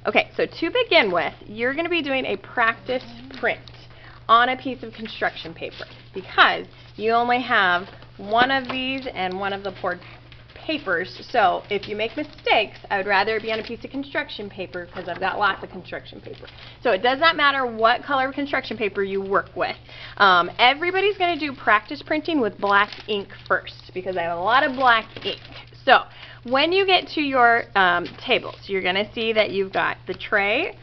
Okay, so to begin with, you're going to be doing a practice print on a piece of construction paper because you only have one of these and one of the poured papers. So if you make mistakes, I would rather it be on a piece of construction paper because I've got lots of construction paper. So it does not matter what color of construction paper you work with. Everybody's going to do practice printing with black ink first because I have a lot of black ink. So when you get to your tables, you're going to see that you've got the tray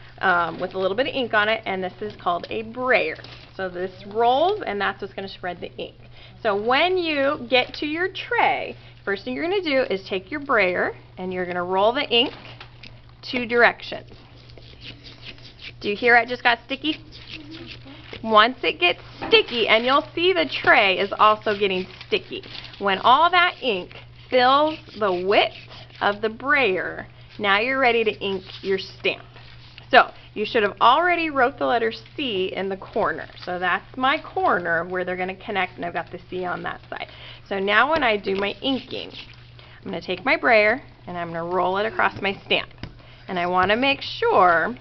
with a little bit of ink on it, and this is called a brayer. So this rolls, and that's what's going to spread the ink. So when you get to your tray, first thing you're going to do is take your brayer, and you're going to roll the ink 2 directions. Do you hear it just got sticky? Once it gets sticky, and you'll see the tray is also getting sticky. When all that ink fills the width of the brayer, now you're ready to ink your stamp. So you should have already wrote the letter C in the corner. So that's my corner where they're going to connect, and I've got the C on that side. So now when I do my inking, I'm going to take my brayer and I'm going to roll it across my stamp. And I want to make sure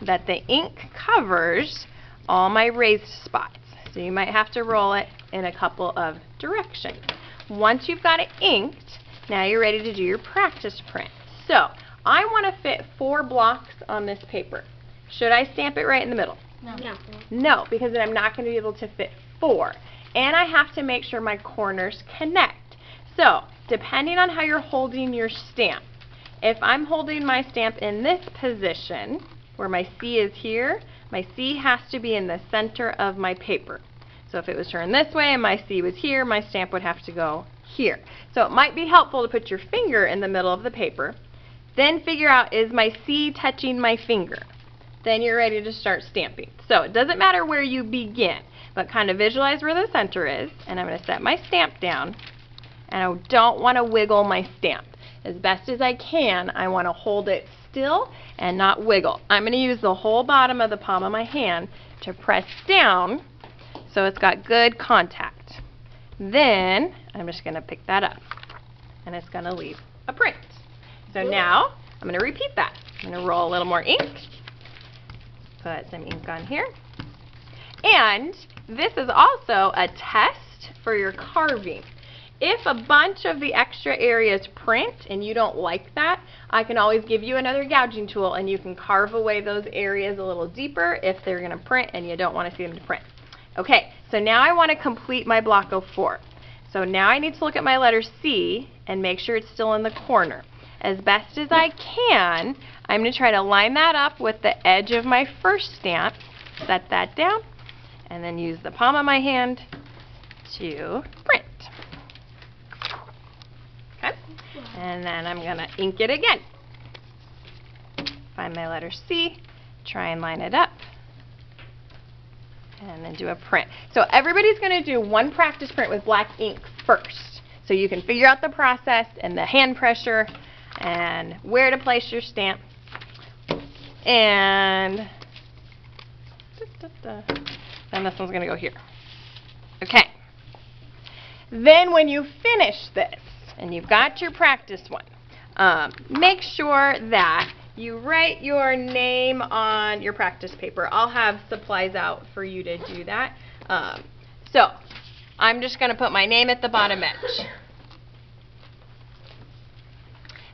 that the ink covers all my raised spots. So you might have to roll it in a couple of directions. Once you've got it inked, now you're ready to do your practice print. So I want to fit 4 blocks on this paper. Should I stamp it right in the middle? No. No, because then I'm not going to be able to fit 4. And I have to make sure my corners connect. So depending on how you're holding your stamp, if I'm holding my stamp in this position, where my C is here, my C has to be in the center of my paper. So if it was turned this way and my C was here, my stamp would have to go here. So it might be helpful to put your finger in the middle of the paper, then figure out, is my C touching my finger? Then you're ready to start stamping. So it doesn't matter where you begin, but kind of visualize where the center is, and I'm going to set my stamp down, and I don't want to wiggle my stamp. As best as I can, I want to hold it still and not wiggle. I'm going to use the whole bottom of the palm of my hand to press down so it's got good contact. Then I'm just going to pick that up, and it's going to leave a print. So now I'm going to repeat that. I'm going to roll a little more ink, put some ink on here, and this is also a test for your carving. If a bunch of the extra areas print and you don't like that, I can always give you another gouging tool and you can carve away those areas a little deeper if they're going to print and you don't want to see them to print. Okay, so now I want to complete my block of 4. So now I need to look at my letter C and make sure it's still in the corner. As best as I can, I'm going to try to line that up with the edge of my first stamp, set that down, and then use the palm of my hand to print. Okay, and then I'm going to ink it again. Find my letter C, try and line it up, and then do a print. So everybody's going to do one practice print with black ink first, so you can figure out the process and the hand pressure and where to place your stamp. And then this one's going to go here. Okay. Then when you finish this and you've got your practice one, make sure that you write your name on your practice paper. I'll have supplies out for you to do that. So I'm just going to put my name at the bottom edge.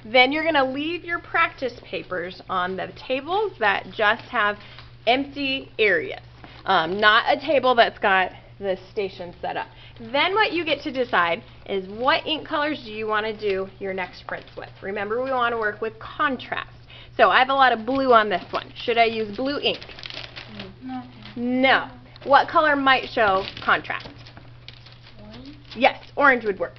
Then you're going to leave your practice papers on the tables that just have empty areas, not a table that's got the station set up. Then what you get to decide is what ink colors do you want to do your next prints with. Remember, we want to work with contrast. So I have a lot of blue on this one. Should I use blue ink? No. No. What color might show contrast? Orange? Yes, orange would work.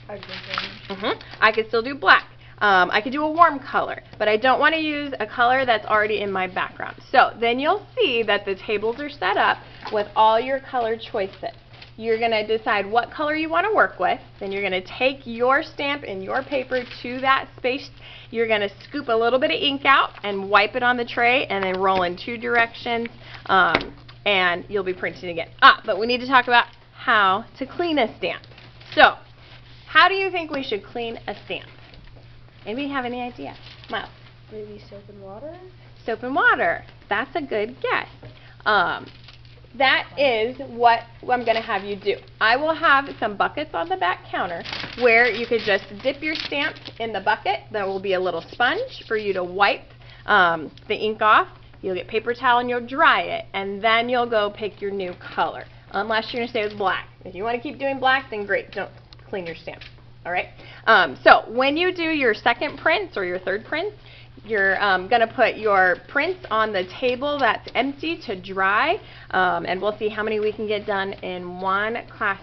I could still do black. I could do a warm color, but I don't want to use a color that's already in my background. So then you'll see that the tables are set up with all your color choices. You're going to decide what color you want to work with. Then you're going to take your stamp and your paper to that space. You're going to scoop a little bit of ink out and wipe it on the tray and then roll in 2 directions, and you'll be printing again. But we need to talk about how to clean a stamp. So how do you think we should clean a stamp? Anybody have any idea? Miles? Maybe soap and water? Soap and water. That's a good guess. That is what I'm going to have you do. I will have some buckets on the back counter where you could just dip your stamp in the bucket. There will be a little sponge for you to wipe the ink off. You'll get paper towel and you'll dry it, and then you'll go pick your new color, unless you're going to stay with black. If you want to keep doing black, then great. Don't clean your stamp. All right? So when you do your second prints or your third prints, you're going to put your prints on the table that's empty to dry, and we'll see how many we can get done in one class